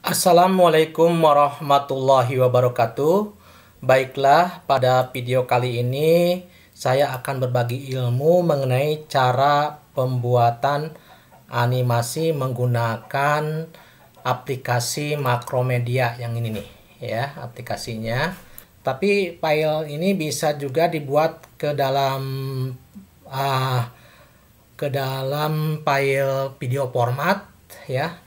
Assalamualaikum warahmatullahi wabarakatuh. Baiklah, pada video kali ini saya akan berbagi ilmu mengenai cara pembuatan animasi menggunakan aplikasi Macromedia yang ini nih, ya, aplikasinya. Tapi file ini bisa juga dibuat ke dalam file video format, ya,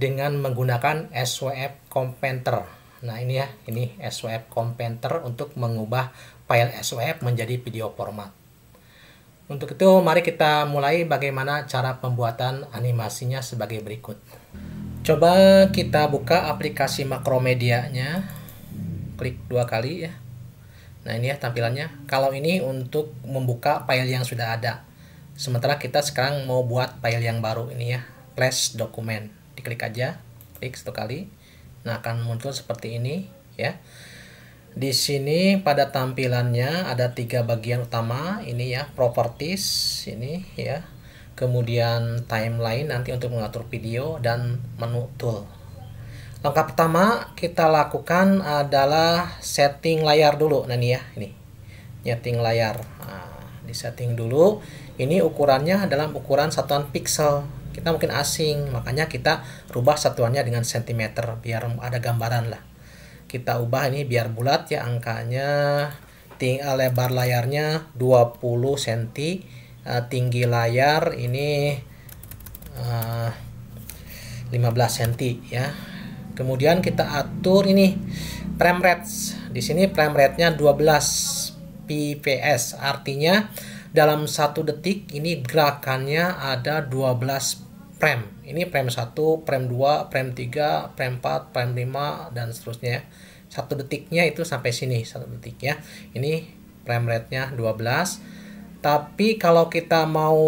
dengan menggunakan SWF Compainter. Nah, ini ya, ini SWF Compainter untuk mengubah file SWF menjadi video format. Untuk itu, mari kita mulai bagaimana cara pembuatan animasinya sebagai berikut. Coba kita buka aplikasi Macromedia-nya. Klik 2 kali ya. Nah, ini ya tampilannya. Kalau ini untuk membuka file yang sudah ada. Sementara kita sekarang mau buat file yang baru ini ya, flash dokumen. Diklik aja, klik 1 kali. Nah, akan muncul seperti ini ya. Di sini pada tampilannya ada 3 bagian utama, ini ya, properties ini ya. Kemudian timeline nanti untuk mengatur video dan menu tool. Langkah pertama kita lakukan adalah setting layar dulu. Nah, ini ya, ini. Setting layar. Nah, di setting dulu. Ini ukurannya dalam ukuran satuan pixel. Kita mungkin asing, makanya kita rubah satuannya dengan sentimeter biar ada gambaran lah. Kita ubah ini biar bulat ya angkanya. Lebar layarnya 20 cm, tinggi layar ini 15 cm ya. Kemudian kita atur ini frame rate. Di sini frame rate-nya 12 fps, artinya dalam 1 detik ini gerakannya ada 12 frame. Ini frame 1, frame 2, frame 3, frame 4, frame 5 dan seterusnya. 1 detiknya itu sampai sini 1 detik ya. Ini frame rate-nya 12. Tapi kalau kita mau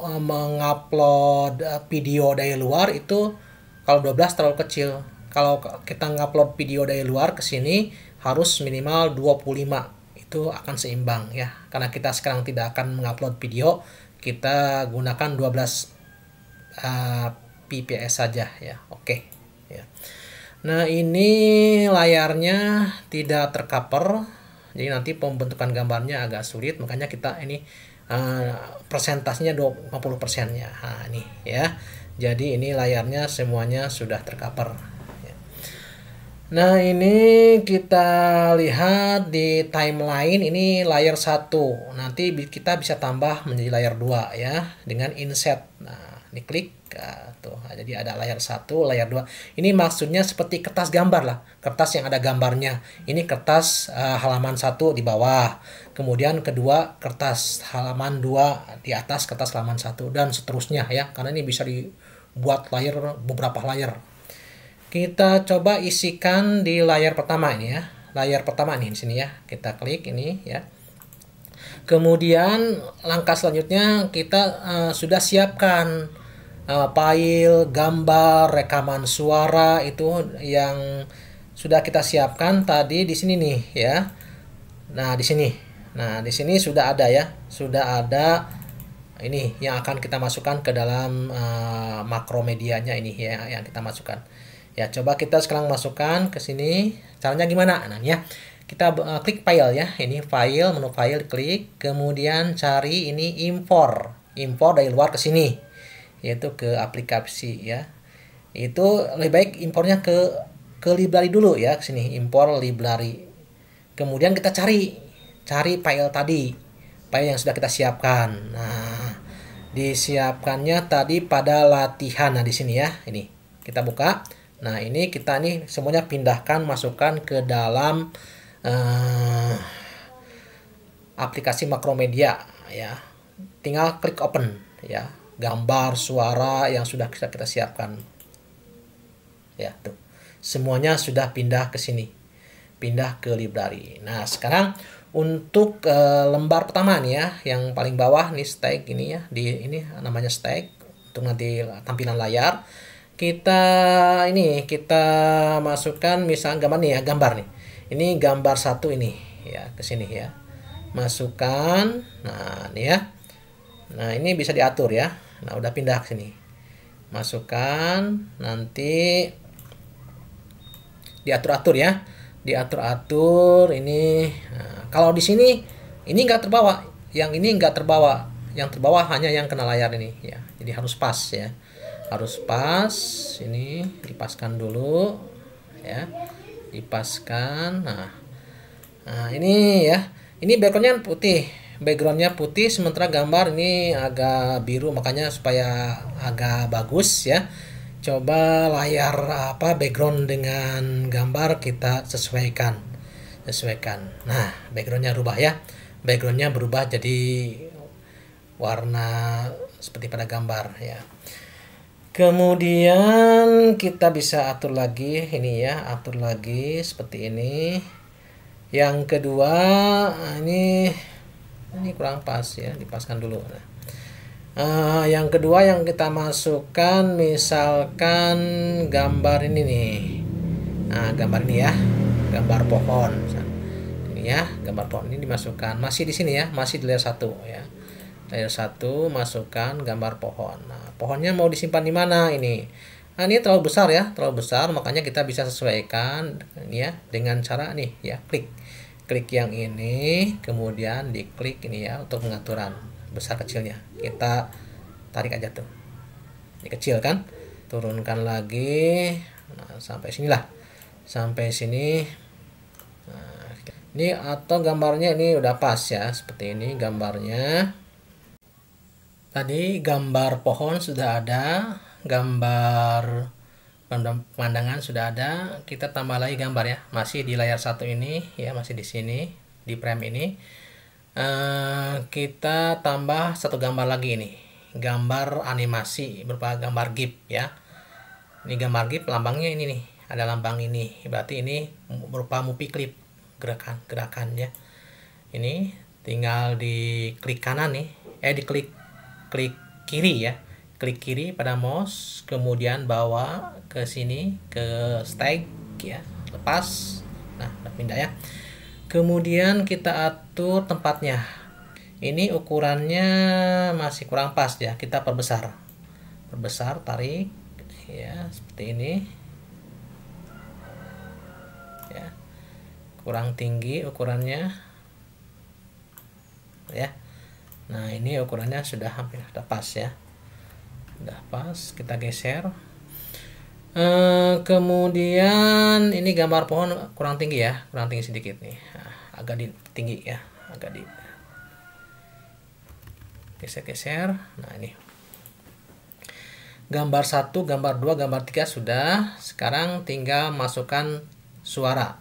mengupload video dari luar itu kalau 12 terlalu kecil. Kalau kita ngupload video dari luar ke sini harus minimal 25. Itu akan seimbang ya, karena kita sekarang tidak akan mengupload video, kita gunakan 12 fps saja ya. Oke ya. Nah, ini layarnya tidak tercover, jadi nanti pembentukan gambarnya agak sulit, makanya kita ini persentasenya 50% ya. Nah, ini ya, jadi ini layarnya semuanya sudah tercover. Nah, ini kita lihat di timeline, ini layar 1. Nanti kita bisa tambah menjadi layar 2 ya dengan inset. Nah, ini klik tuh. Nah, jadi ada layar 1, layar 2. Ini maksudnya seperti kertas gambar lah, kertas yang ada gambarnya. Ini kertas halaman 1 di bawah. Kemudian kedua kertas halaman 2 di atas kertas halaman 1 dan seterusnya ya. Karena ini bisa dibuat layar, beberapa layar. Kita coba isikan di layar pertama ini ya. Layar pertama nih di sini ya. Kita klik ini ya. Kemudian langkah selanjutnya kita sudah siapkan file, gambar, rekaman suara itu yang sudah kita siapkan tadi di sini nih ya. Nah, di sini. Nah, di sini sudah ada ya. Sudah ada ini yang akan kita masukkan ke dalam Macromedia-nya ini ya, yang kita masukkan. Ya, coba kita sekarang masukkan ke sini. Caranya gimana? Nah, ya. Kita klik file ya. Ini file, menu file klik, kemudian cari ini import. Import dari luar ke sini. Yaitu ke aplikasi ya. Itu lebih baik impornya ke library dulu ya, ke sini. Import library. Kemudian kita cari file tadi. File yang sudah kita siapkan. Nah, disiapkannya tadi pada latihan. Nah, di sini ya. Ini. Kita buka. Nah, ini kita nih semuanya pindahkan, masukkan ke dalam aplikasi Macromedia ya. Tinggal klik open ya. Gambar, suara yang sudah kita siapkan. Ya, tuh. Semuanya sudah pindah ke sini. Pindah ke library. Nah, sekarang untuk lembar pertama nih ya, yang paling bawah nih stack ini ya. Ini namanya stack untuk nanti tampilan layar. Kita masukkan misalnya gambar nih ya, gambar nih. Ini gambar 1 ini ya, ke sini ya. Masukkan. Nah, ini ya. Nah, ini bisa diatur ya. Nah, udah pindah ke sini. Masukkan, nanti diatur-atur ya, diatur-atur ini. Nah, kalau di sini ini nggak terbawa, yang ini nggak terbawa, yang terbawa hanya yang kena layar ini ya, jadi harus pas ya, harus pas. Ini dipaskan dulu ya, dipaskan. Nah ini ya, ini backgroundnya putih, sementara gambar ini agak biru, makanya supaya agak bagus ya, coba layar background dengan gambar kita sesuaikan. Nah, backgroundnya rubah ya, backgroundnya berubah jadi warna seperti pada gambar ya. Kemudian kita bisa atur lagi ini ya, atur lagi seperti ini. Yang kedua ini kurang pas ya, dipaskan dulu. Yang kedua yang kita masukkan misalkan gambar ini nih. Nah, gambar ini ya, gambar pohon. Ini ya, gambar pohon ini dimasukkan. Masih di sini ya, masih di layer 1 ya. Layer 1 masukkan gambar pohon. Nah, pohonnya mau disimpan di mana ini? Nah, ini terlalu besar ya, terlalu besar, makanya kita bisa sesuaikan ini ya dengan cara nih ya, klik yang ini, kemudian diklik ini ya untuk pengaturan besar kecilnya. Kita tarik aja tuh, ini kecil kan, turunkan lagi. Nah, sampai sinilah, sampai sini. Nah, ini atau gambarnya ini udah pas ya, seperti ini gambarnya. Tadi gambar pohon sudah ada, gambar pemandangan sudah ada, kita tambah lagi gambar ya, masih di layar 1 ini ya, masih di sini di frame ini. Kita tambah satu gambar lagi ini, gambar animasi berupa gambar GIF ya. Ini gambar GIF, lambangnya ini nih, ada lambang ini, berarti ini berupa movie clip, gerakan ya. Ini tinggal diklik kanan nih, diklik kiri ya, klik kiri pada mouse, kemudian bawa ke sini ke stack ya, lepas. Nah, pindah ya. Kemudian kita atur tempatnya. Ini ukurannya masih kurang pas ya, kita perbesar, tarik ya, seperti ini ya, kurang tinggi ukurannya ya. Nah, ini ukurannya sudah hampir sudah pas ya, udah pas, kita geser. Kemudian ini gambar pohon kurang tinggi ya, kurang tinggi sedikit nih. Nah, agak tinggi ya, agak di geser-geser. Nah, ini gambar 1, gambar 2, gambar 3 sudah. Sekarang tinggal masukkan suara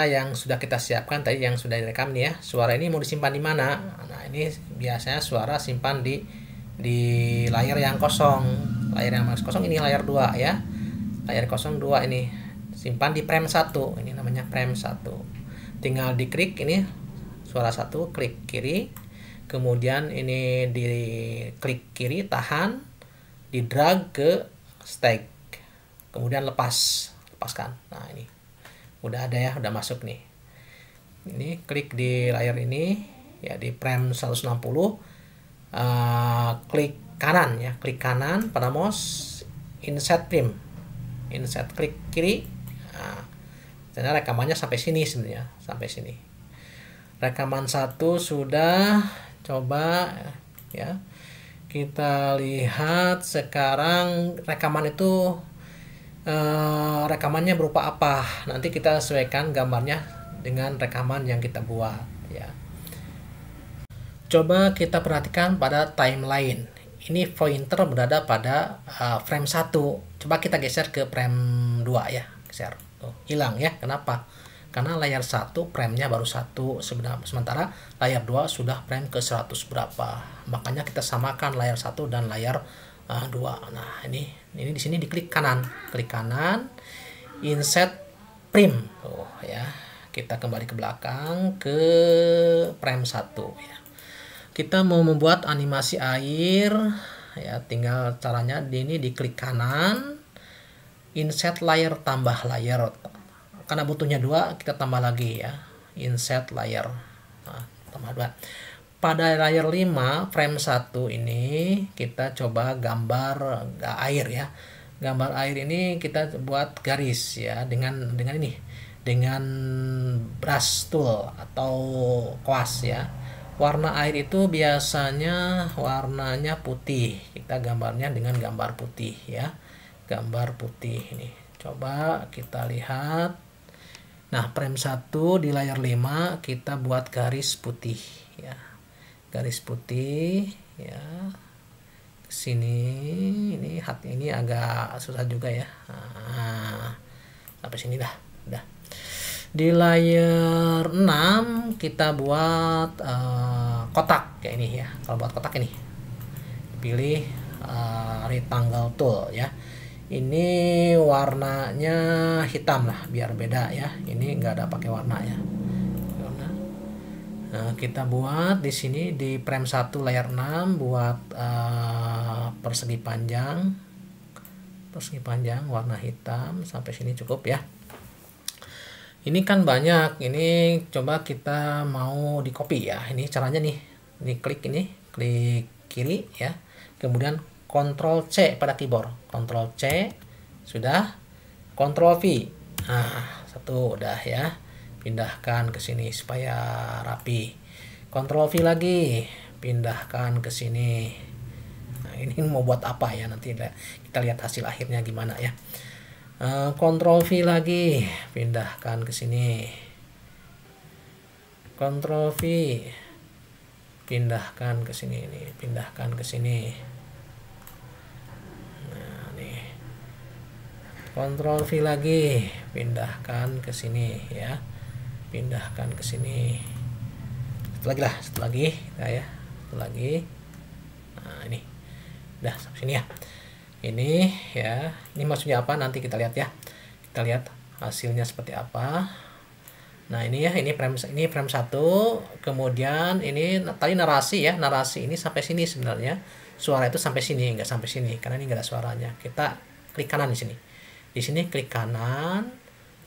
yang sudah kita siapkan tadi, yang sudah direkam nih ya. Suara ini mau disimpan di mana? Nah, ini biasanya suara simpan di layar yang kosong. Layar yang kosong ini layar 2 ya. Layar 02 ini simpan di frame 1. Ini namanya frame 1. Tinggal diklik ini suara 1, klik kiri. Kemudian ini diklik kiri, tahan, di drag ke stack. Kemudian lepaskan. Nah, ini udah ada ya, udah masuk nih. Ini klik di layar ini ya, di frame 160. Klik kanan ya, klik kanan pada mouse, insert frame, klik kiri. Nah, karena rekamannya sampai sini sebenarnya, sampai sini. Rekaman 1 sudah, coba ya. Kita lihat sekarang rekaman itu rekamannya berupa apa. Nanti kita sesuaikan gambarnya dengan rekaman yang kita buat ya. Coba kita perhatikan pada timeline. Ini pointer berada pada frame 1. Coba kita geser ke frame 2 ya. Geser. Tuh, hilang ya. Kenapa? Karena layar 1 frame-nya baru 1 sementara layar 2 sudah frame ke 100 berapa. Makanya kita samakan layar 1 dan layar 2. Nah, ini di sini diklik kanan. Klik kanan, insert frame. Tuh ya. Kita kembali ke belakang ke frame 1 ya. Kita mau membuat animasi air ya, tinggal caranya ini diklik kanan, insert layer, tambah layer. Karena butuhnya 2, kita tambah lagi ya, insert layer. Nah, tambah 2. Pada layar 5 frame 1 ini kita coba gambar air ya. gambar air ini kita buat garis ya dengan ini, dengan brush tool atau kuas ya. Warna air itu biasanya warnanya putih. Kita gambarnya dengan gambar putih ya. Gambar putih ini. Coba kita lihat. Nah, frame 1 di layar 5 kita buat garis putih ya. Garis putih ya. Sini ini agak susah juga ya. Nah, sampai sini dah. Udah. Di layar 6 kita buat kotak kayak ini ya. Kalau buat kotak ini pilih rectangle tool ya. Ini warnanya hitam lah biar beda ya. Ini enggak ada pakai warna ya. Nah, kita buat di sini di frame 1 layar 6 buat persegi panjang warna hitam sampai sini cukup ya. Ini kan banyak, ini coba kita mau di copy ya. Ini caranya nih, klik kiri ya, kemudian Ctrl C pada keyboard, Ctrl C sudah, Ctrl V. Nah, satu udah ya, pindahkan ke sini supaya rapi. Ctrl V lagi, pindahkan ke sini. Nah, ini mau buat apa ya, nanti kita lihat hasil akhirnya gimana ya. Ctrl V lagi, pindahkan ke sini. Ctrl V, pindahkan ke sini, pindahkan ke sini. Nah, nih. Ctrl V lagi, pindahkan ke sini ya. Pindahkan ke sini. Satu lagi ya. Satu lagi. Nah, ini. Udah sampai sini ya. Ini ya, ini maksudnya apa nanti kita lihat ya. Kita lihat hasilnya seperti apa. Nah, ini ya, ini frame 1, kemudian ini tadi narasi ya. Narasi ini sampai sini sebenarnya. Suara itu sampai sini, enggak sampai sini karena ini enggak ada suaranya. Kita klik kanan di sini. Di sini klik kanan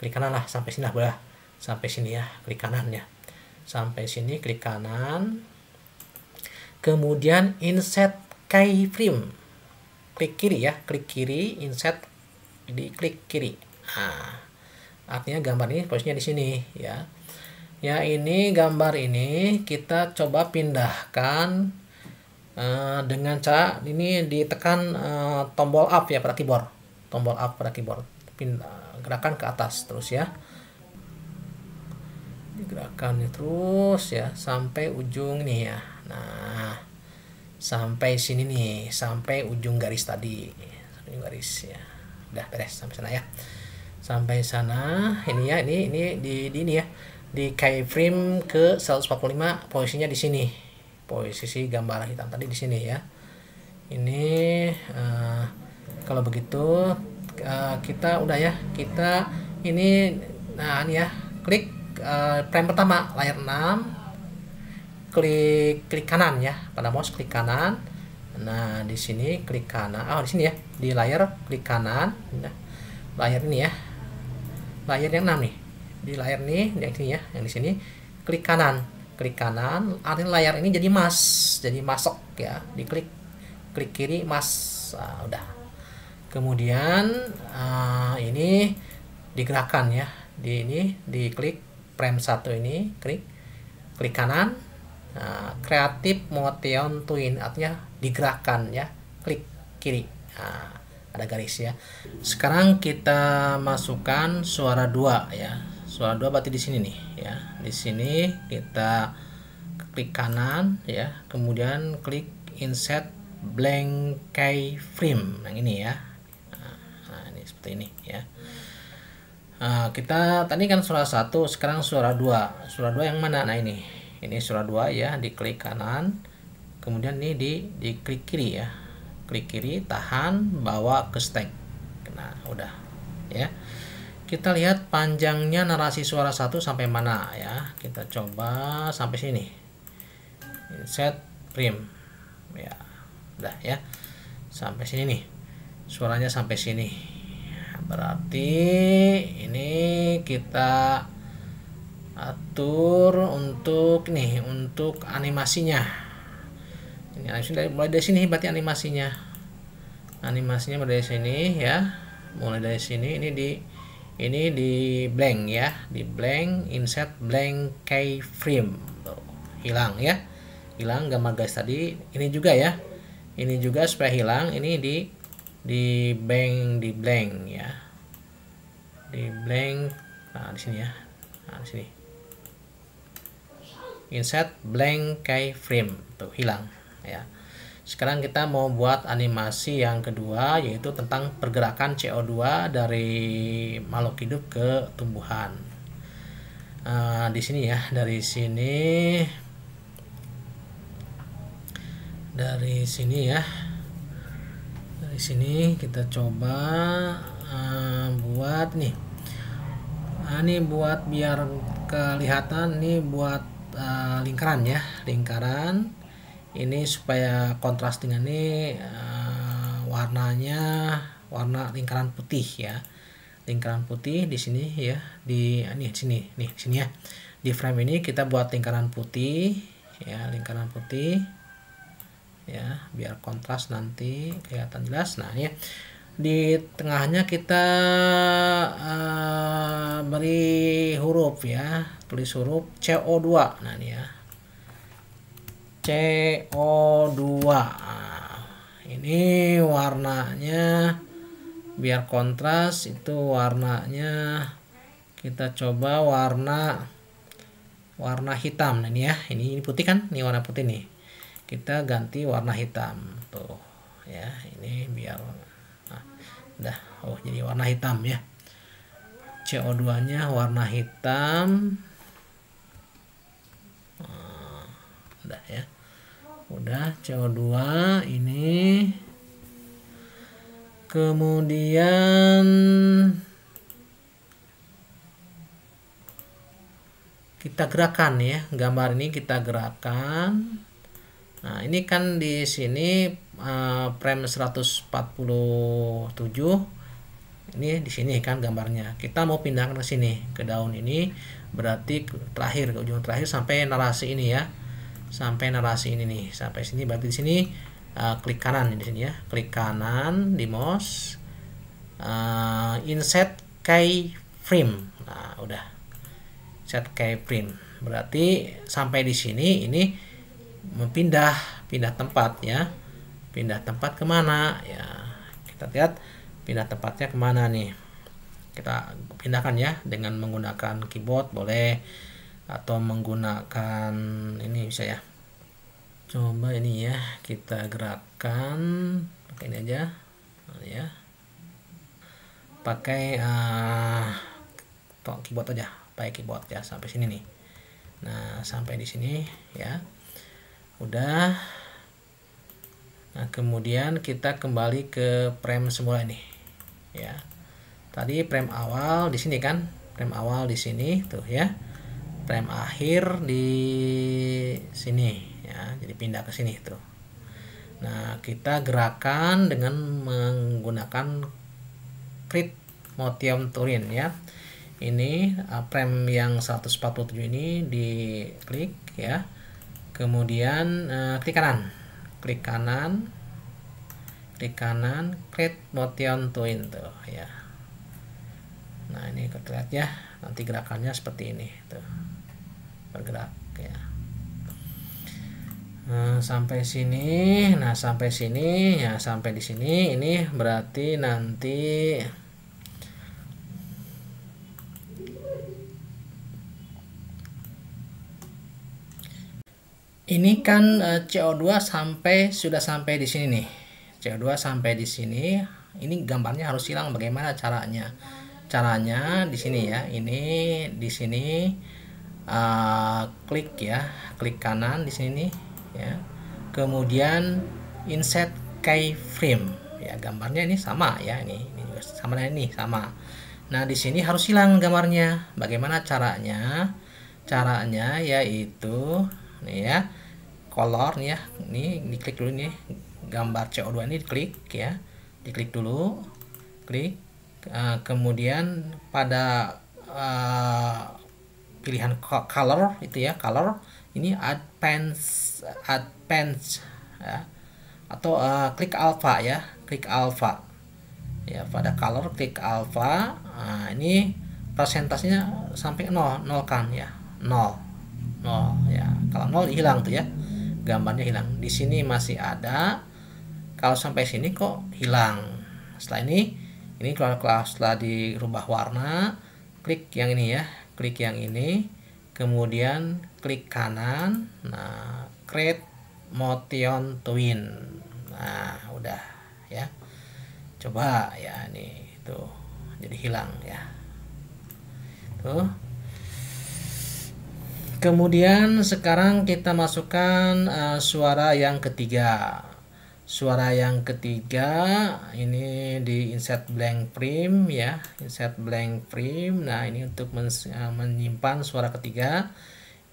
lah sampai sini lah, boleh. Sampai sini ya, klik kanan ya. Sampai sini klik kanan. Kemudian insert keyframe. Klik kiri ya, klik kiri, insert di klik kiri. Nah, artinya gambar ini posisinya di sini ya. Ya, ini gambar ini kita coba pindahkan dengan cara ini ditekan tombol up ya pada keyboard. Tombol up pada keyboard. Gerakan ke atas terus ya. Digerakkan terus ya sampai ujung nih ya. Nah, sampai sini nih, sampai ujung garis tadi, ujung garis ya. Udah beres sampai sana ya. Sampai sana ini ya, ini di ini ya, di keyframe ke 145 posisinya di sini. Posisi gambar hitam tadi di sini ya. Ini kalau begitu kita udah ya. Kita ini nah ini ya, klik frame pertama layar 6. Klik kanan ya, pada mouse klik kanan. Nah, di sini klik kanan. Oh, di sini ya, di layar klik kanan. Nah, layar ini ya. Layar yang 6 nih. Di layar nih, yang ini ya, yang di sini klik kanan. Klik kanan, artinya layar ini jadi jadi masuk ya. Diklik kiri mas. Nah, udah. Kemudian ini digerakkan ya. Di klik frame 1 ini, klik kanan. Nah, Creative Motion Twin artinya digerakkan ya, klik kiri. Nah, ada garis ya. Sekarang kita masukkan suara 2 ya. Suara 2 berarti di sini nih ya. Di sini kita klik kanan ya, kemudian klik insert blank keyframe yang ini ya. Nah, ini seperti ini ya. Nah, kita tadi kan suara 1, sekarang suara 2. Suara 2 yang mana? Nah, ini suara 2 ya, diklik kanan, kemudian ini di klik kiri ya, klik kiri, tahan, bawa ke stack. Nah, udah ya. Kita lihat panjangnya narasi suara 1 sampai mana ya. Kita coba sampai sini. Insert frame ya, udah ya, sampai sini nih, suaranya sampai sini. Berarti ini kita atur untuk animasinya. Ini mulai dari sini berarti animasinya Animasinya mulai dari sini ya, mulai dari sini. Ini di blank ya, di blank, insert blank keyframe. Tuh, hilang ya, hilang gambar guys tadi. Ini juga ya, ini juga supaya hilang. Ini di blank ya, di blank. Nah di sini ya, nah di sini insert blank keyframe, tuh hilang ya. Sekarang kita mau buat animasi yang kedua, yaitu tentang pergerakan CO2 dari makhluk hidup ke tumbuhan. Di sini ya, dari sini ya, dari sini kita coba buat nih. Ini buat biar kelihatan, nih buat lingkaran ya, lingkaran. Ini supaya kontras dengan ini warnanya warna lingkaran putih ya, lingkaran putih di sini ya, di sini ya, di frame ini kita buat lingkaran putih ya, lingkaran putih ya, biar kontras nanti kelihatan jelas. Nah ini di tengahnya kita beri huruf ya, tulis huruf CO2. Nah ini ya, CO2. Ini warnanya biar kontras, itu warnanya kita coba warna hitam. Nah ini ya, ini putih kan, ini warna putih nih, kita ganti warna hitam tuh ya. Ini biar udah, jadi warna hitam ya, CO2 nya warna hitam. Udah ya, udah CO2 ini. Kemudian kita gerakan ya, gambar ini kita gerakan. Nah ini kan di sini frame 147, ini di sini kan gambarnya. Kita mau pindahkan ke sini, ke daun ini, berarti terakhir, ke ujung terakhir sampai narasi ini ya, sampai narasi ini nih, sampai sini. Berarti di sini klik kanan di sini ya, klik kanan di mouse, insert keyframe. Nah udah, set keyframe, berarti sampai di sini. Ini pindah tempat ya, pindah tempat kemana ya, kita lihat pindah tempatnya kemana nih. Kita pindahkan ya dengan menggunakan keyboard boleh, atau menggunakan ini bisa ya. Coba ini ya, kita gerakkan pakai ini aja ya, pakai keyboard aja, pakai keyboard ya, sampai sini nih. Nah sampai di sini ya, udah. Nah kemudian kita kembali ke frame semula ini ya. Tadi frame awal di sini kan, frame awal di sini tuh ya, frame akhir di sini ya, jadi pindah ke sini tuh. Nah kita gerakan dengan menggunakan Create Motion Turin ya. Ini frame yang 147 ini diklik ya, kemudian klik kanan, Create Motion Turin tuh ya. Nah ini terlihat ya, nanti gerakannya seperti ini tuh, bergerak ya. Sampai sini. Nah sampai sini ya, sampai di sini. Ini berarti nanti ini kan CO2 sudah sampai di sini nih. CO2 sampai di sini. Ini gambarnya harus hilang. Bagaimana caranya? Caranya di sini ya. Ini di sini klik ya, klik kanan di sini ya. Kemudian insert keyframe ya, gambarnya ini sama ya, ini juga sama, ini sama. Nah di sini harus hilang gambarnya. Bagaimana caranya? Caranya yaitu nih ya, color nih ya, ini diklik dulu nih, gambar CO2 ini diklik ya, diklik dulu, klik. Kemudian pada pilihan color itu ya, color ini advance ya, atau klik alpha ya, klik alpha. Ya, pada color klik alpha. Nah, ini persentasenya sampai 0 kan ya. 0 ya. Kalau 0 hilang tuh ya. Gambarnya hilang. Di sini masih ada. Kalau sampai sini kok hilang. Setelah ini kalau setelah dirubah warna, klik yang ini ya. Klik yang ini. Kemudian klik kanan. Nah, create motion twin. Nah, udah ya. Coba ya, nih tuh jadi hilang ya. Tuh. Kemudian sekarang kita masukkan suara yang ketiga. Suara yang ketiga ini di insert blank frame ya, insert blank frame. Nah, ini untuk menyimpan suara ketiga.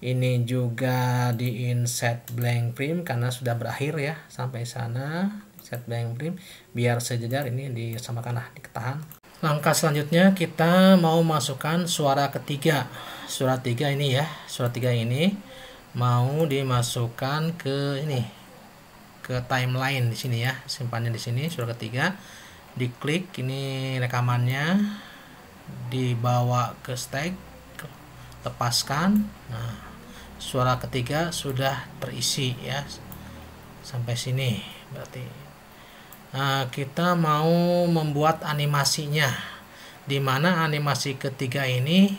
Ini juga di insert blank frame karena sudah berakhir ya sampai sana. Insert blank frame biar sejajar, ini disamakan lah, diketahan. Langkah selanjutnya kita mau masukkan suara ketiga. Suara tiga ini ya, suara tiga ini mau dimasukkan ke ini, ke timeline di sini ya, simpannya di sini suara ketiga. Diklik ini rekamannya, dibawa ke stack, lepaskan. Nah, suara ketiga sudah terisi ya sampai sini berarti. Nah, kita mau membuat animasinya, dimana animasi ketiga ini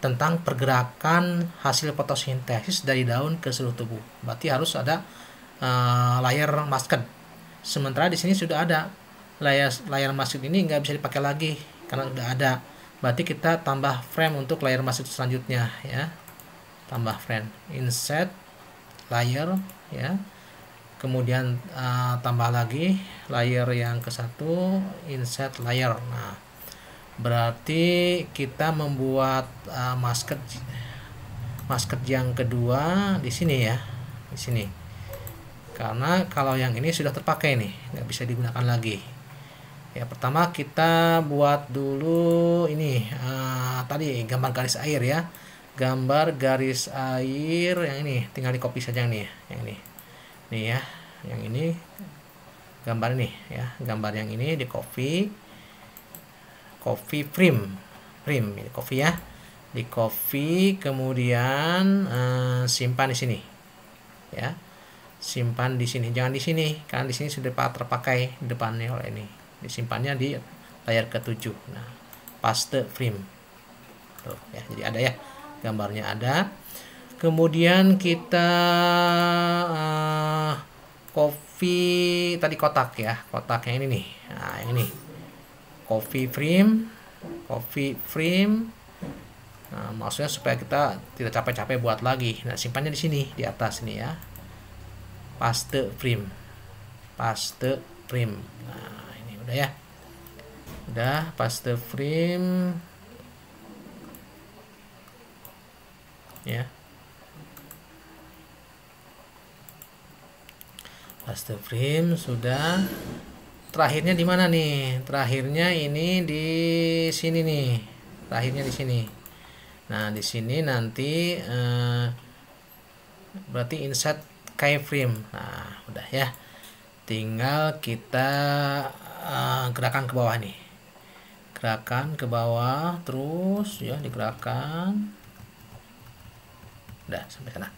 tentang pergerakan hasil fotosintesis dari daun ke seluruh tubuh. Berarti harus ada layar masked. Sementara di sini sudah ada layar masked, ini nggak bisa dipakai lagi karena sudah ada. Berarti kita tambah frame untuk layar masked selanjutnya ya. Tambah frame, insert layer ya. Kemudian tambah lagi layer yang ke satu, insert layer. Nah, berarti kita membuat masked yang kedua di sini ya, di sini. Karena kalau yang ini sudah terpakai nih, nggak bisa digunakan lagi. Ya, pertama kita buat dulu ini tadi gambar garis air ya, gambar garis air yang ini, tinggal di copy saja nih, yang ini. Nih ya, yang ini gambar ini ya, gambar yang ini di copy frame ini copy ya, di copy, kemudian simpan di sini ya, simpan di sini, jangan di sini karena di sini sudah terpakai di depannya oleh ini, disimpannya di layar ke-7. Nah, paste frame tuh ya, jadi ada ya, gambarnya ada. Kemudian kita copy tadi kotak ya, kotak yang ini nih. Nah, yang ini copy frame. Nah, maksudnya supaya kita tidak capek-capek buat lagi. Nah, simpannya di sini di atas ini ya, paste frame. Nah, ini udah ya, udah paste frame ya. Paste frame sudah. Terakhirnya di mana nih? Terakhirnya ini di sini nih. Terakhirnya di sini. Nah, di sini nanti berarti insert keyframe. Nah, udah ya. Tinggal kita gerakan ke bawah nih. Gerakan ke bawah terus ya, digerakkan. Udah sampai sana.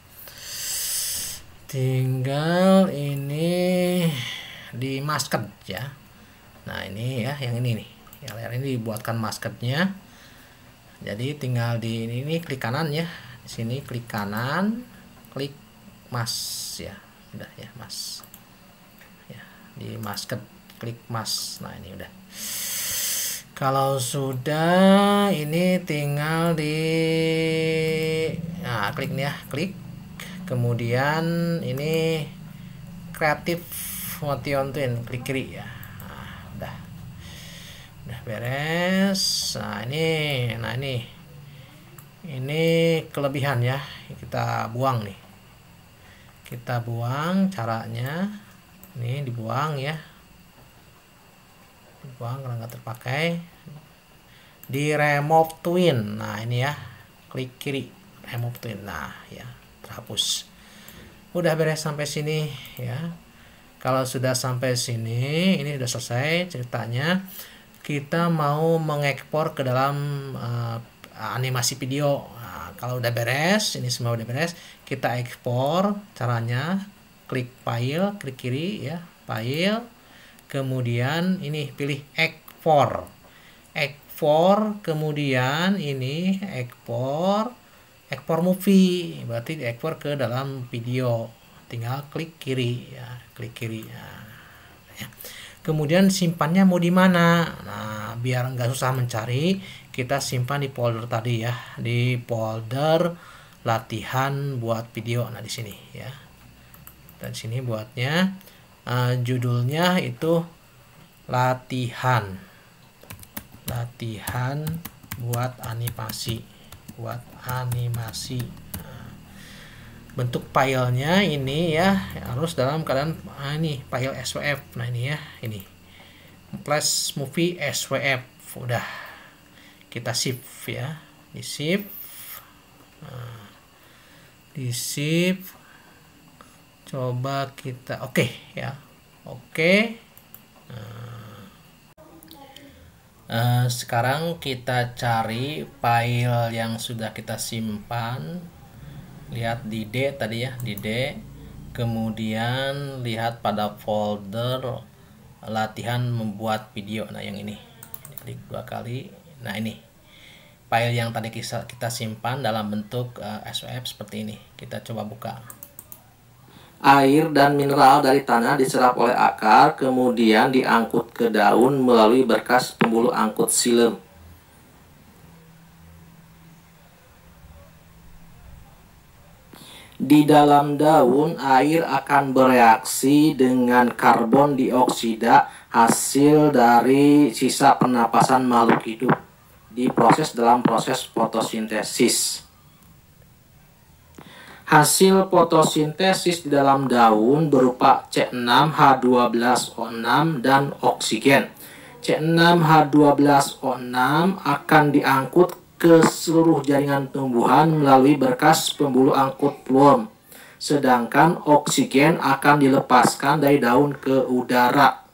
Tinggal ini di masked ya. Nah, ini ya, yang ini nih, yang layar ini dibuatkan maskednya. Jadi tinggal di ini klik kanan ya, di sini klik kanan, klik mask ya, udah ya, mask ya, di masked klik mask. Nah, ini udah. Kalau sudah, ini tinggal di klik nih ya, klik. Kemudian ini kreatif motion twin, klik kiri ya. Nah, udah beres. Nah, ini kelebihan ya, kita buang nih, kita buang. Caranya ini dibuang ya, dibuang karena nggak terpakai. Di remove twin. Nah, ini ya, klik kiri, remove twin. Nah ya, terhapus. Udah beres sampai sini ya. Kalau sudah sampai sini, ini sudah selesai ceritanya. Kita mau mengekspor ke dalam animasi video. Nah, kalau udah beres, ini semua udah beres, kita ekspor. Caranya klik file, klik kiri ya, file. Kemudian ini pilih ekspor. Ekspor, kemudian ini ekspor movie, berarti diekspor ke dalam video. Tinggal klik kiri ya, klik kiri ya. Kemudian simpannya mau di mana? Nah, biar nggak susah mencari, kita simpan di folder tadi ya, di folder latihan buat video. Nah, di sini ya. Dan sini buatnya judulnya itu latihan buat animasi, bentuk filenya ini ya harus dalam keadaan ini file SWF. Nah ini ya, ini Flash Movie SWF. Udah kita save ya, di save, coba kita oke ya, oke. Sekarang kita cari file yang sudah kita simpan. Lihat di D tadi ya, di D. Kemudian lihat pada folder latihan membuat video. Nah yang ini, klik 2 kali. Nah ini file yang tadi kita simpan dalam bentuk SWF seperti ini. Kita coba buka. Air dan mineral dari tanah diserap oleh akar, kemudian diangkut ke daun melalui berkas pembuluh angkut silem. Di dalam daun, air akan bereaksi dengan karbon dioksida hasil dari sisa pernapasan makhluk hidup diproses dalam proses fotosintesis. Hasil fotosintesis di dalam daun berupa C6H12O6 dan oksigen. C6H12O6 akan diangkut ke seluruh jaringan tumbuhan melalui berkas pembuluh angkut phloem. Sedangkan oksigen akan dilepaskan dari daun ke udara.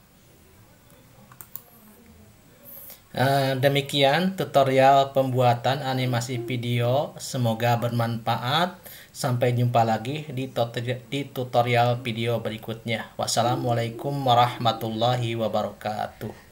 Demikian tutorial pembuatan animasi video. Semoga bermanfaat. Sampai jumpa lagi di tutorial video berikutnya. Wassalamualaikum warahmatullahi wabarakatuh.